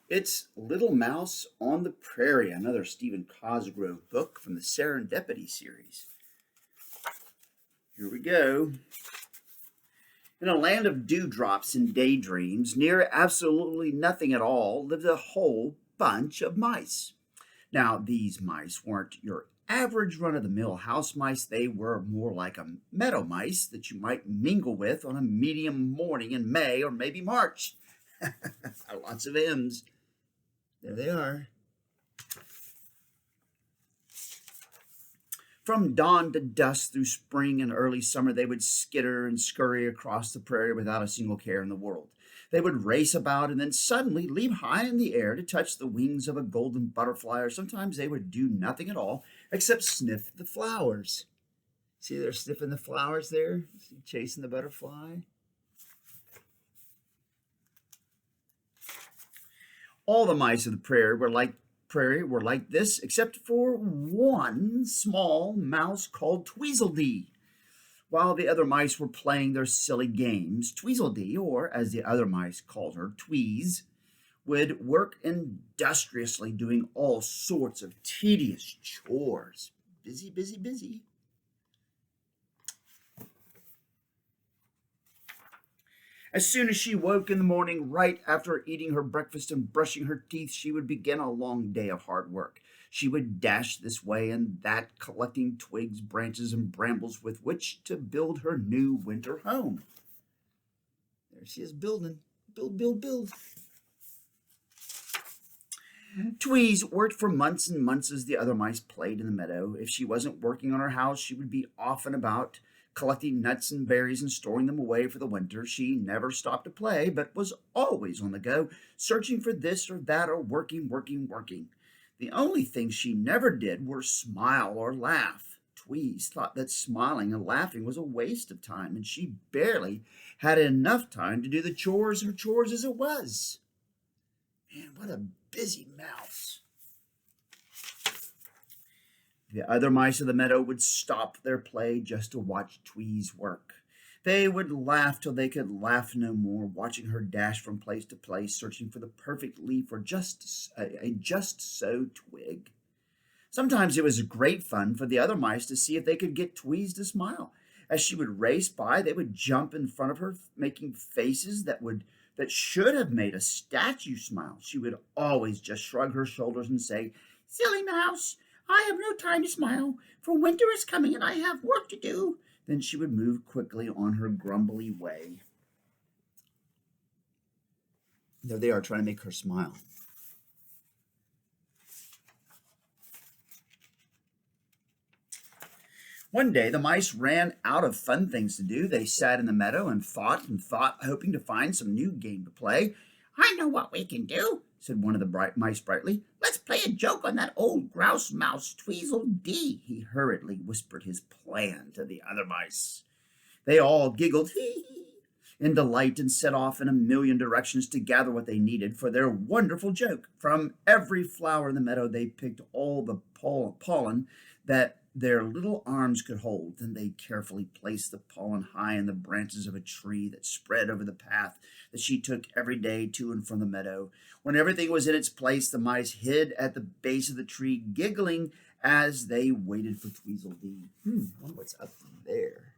It's Little Mouse on the Prairie, another Stephen Cosgrove book from the Serendipity series. Here we go. In a land of dewdrops and daydreams, near absolutely nothing at all, lived a whole bunch of mice. Now, these mice weren't your average run of the mill house mice. They were more like a meadow mice that you might mingle with on a medium morning in May or maybe March. Lots of M's. There they are. From dawn to dusk through spring and early summer, they would skitter and scurry across the prairie without a single care in the world. They would race about and then suddenly leap high in the air to touch the wings of a golden butterfly, or sometimes they would do nothing at all except sniff the flowers. See, they're sniffing the flowers there, chasing the butterfly. All the mice of the prairie were like this, except for one small mouse called Tweezledee. While the other mice were playing their silly games, Tweezledee, or as the other mice called her, Tweez, would work industriously doing all sorts of tedious chores. Busy, busy, busy. As soon as she woke in the morning, right after eating her breakfast and brushing her teeth, she would begin a long day of hard work. She would dash this way and that, collecting twigs, branches, and brambles with which to build her new winter home. There she is building. Build, build, build. Tweez worked for months and months as the other mice played in the meadow. If she wasn't working on her house, she would be off and about, collecting nuts and berries and storing them away for the winter. She never stopped to play, but was always on the go, searching for this or that or working, working, working. The only things she never did were smile or laugh. Tweez thought that smiling and laughing was a waste of time, and she barely had enough time to do her chores as it was. Man, what a busy mouse. The other mice of the meadow would stop their play just to watch Tweez work. They would laugh till they could laugh no more, watching her dash from place to place, searching for the perfect leaf or just a just-so twig. Sometimes it was great fun for the other mice to see if they could get Tweez to smile. As she would race by, they would jump in front of her, making faces that should have made a statue smile. She would always just shrug her shoulders and say, "Silly mouse, I have no time to smile, for winter is coming and I have work to do." Then she would move quickly on her grumbly way. There they are trying to make her smile. One day the mice ran out of fun things to do. They sat in the meadow and thought, hoping to find some new game to play. "I know what we can do," said one of the mice brightly. "Let's play a joke on that old grouse mouse, Tweezledee." He hurriedly whispered his plan to the other mice. They all giggled in delight and set off in a million directions to gather what they needed for their wonderful joke. From every flower in the meadow they picked all the pollen that their little arms could hold. Then they carefully placed the pollen high in the branches of a tree that spread over the path that she took every day to and from the meadow. When everything was in its place, the mice hid at the base of the tree, giggling as they waited for Tweezledee. I wonder what's up there.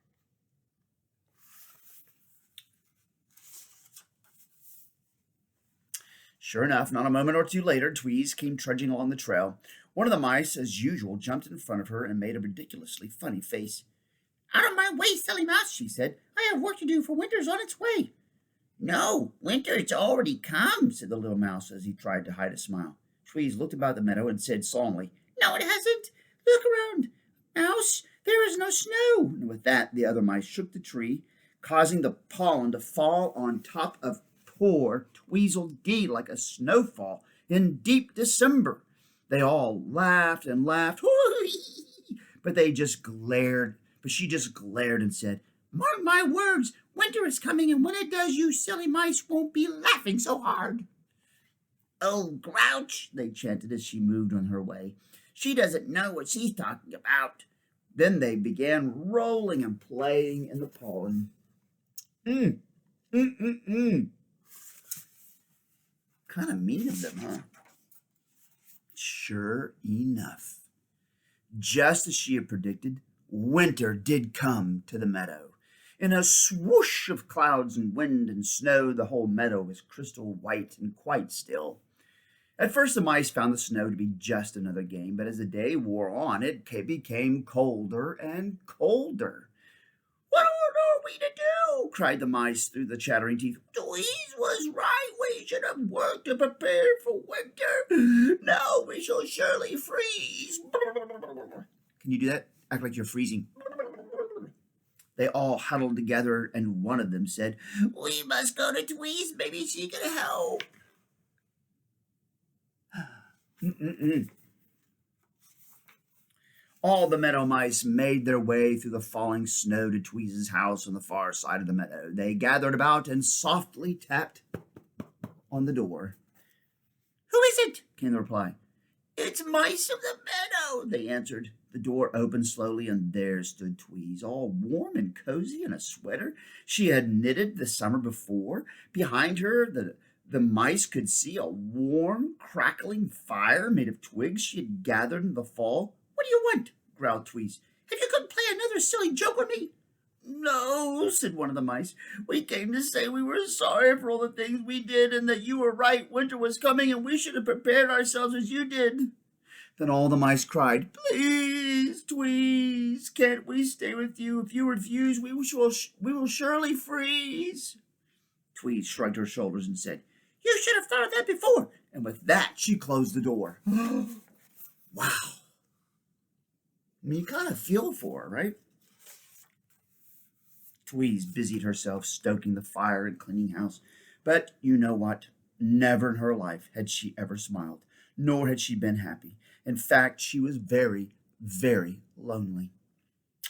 Sure enough, not a moment or two later, Tweez came trudging along the trail. One of the mice, as usual, jumped in front of her and made a ridiculously funny face. "Out of my way, silly mouse," she said. "I have work to do, for winter's on its way." "No, winter's already come," said the little mouse as he tried to hide a smile. Tweez looked about the meadow and said solemnly, "No, it hasn't. Look around, mouse. There is no snow." And with that, the other mice shook the tree, causing the pollen to fall on top of poor Tweezledee like a snowfall in deep December. They all laughed and laughed, but she just glared and said, "Mark my words, winter is coming, and when it does, you silly mice won't be laughing so hard." "Oh, grouch," they chanted as she moved on her way. "She doesn't know what she's talking about." Then they began rolling and playing in the pollen. Kind of mean of them, huh? Sure enough, just as she had predicted, winter did come to the meadow. In a swoosh of clouds and wind and snow, the whole meadow was crystal white and quite still. At first, the mice found the snow to be just another game, but as the day wore on, it became colder and colder. What are we to do? Cried the mice through the chattering teeth. Louise was right. We should have worked to prepare for winter. Now we shall surely freeze. Can you do that? Act like you're freezing. They all huddled together, and one of them said, We must go to Tweez. Maybe she can help. All the meadow mice made their way through the falling snow to Tweez's house on the far side of the meadow. They gathered about and softly tapped on the door. Who is it? Came the reply. It's Mice of the Meadow, they answered. The door opened slowly, and there stood Tweez, all warm and cozy in a sweater she had knitted the summer before. Behind her, the mice could see a warm, crackling fire made of twigs she had gathered in the fall. What do you want? Growled Tweez. Have you come play another silly joke on me? No, said one of the mice. We came to say we were sorry for all the things we did and that you were right. Winter was coming and we should have prepared ourselves as you did. Then all the mice cried, Please, Tweez, can't we stay with you? If you refuse, we will surely freeze. Tweez shrugged her shoulders and said, You should have thought of that before. And with that, she closed the door. Wow. I mean, you kind of feel for her, right? Tweez busied herself stoking the fire and cleaning house. But you know what? Never in her life had she ever smiled, nor had she been happy. In fact, she was very, very lonely.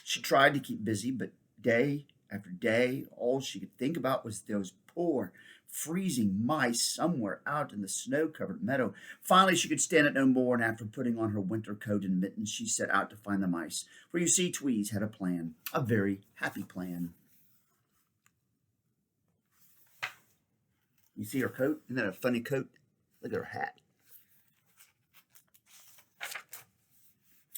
She tried to keep busy, but day after day, all she could think about was those poor, freezing mice somewhere out in the snow-covered meadow. Finally, she could stand it no more, and after putting on her winter coat and mittens, she set out to find the mice. For you see, Tweez had a plan, a very happy plan. You see her coat? Isn't that a funny coat? Look at her hat.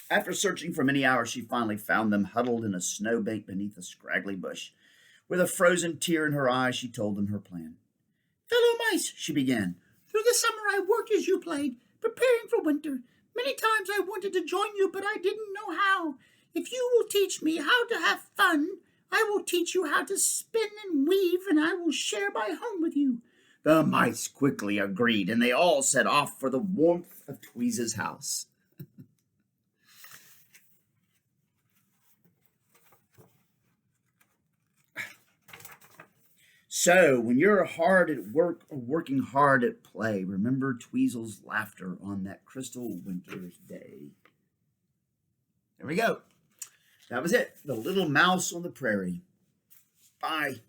After searching for many hours, she finally found them huddled in a snowbank beneath a scraggly bush. With a frozen tear in her eye, she told them her plan. Fellow mice, she began, through the summer I worked as you played, preparing for winter. Many times I wanted to join you, but I didn't know how. If you will teach me how to have fun, I will teach you how to spin and weave, and I will share my home with you. The mice quickly agreed, and they all set off for the warmth of Tweez's house. So, when you're hard at work or working hard at play, remember Tweezle's laughter on that crystal winter's day. There we go. That was it. The Little Mouse on the Prairie. Bye.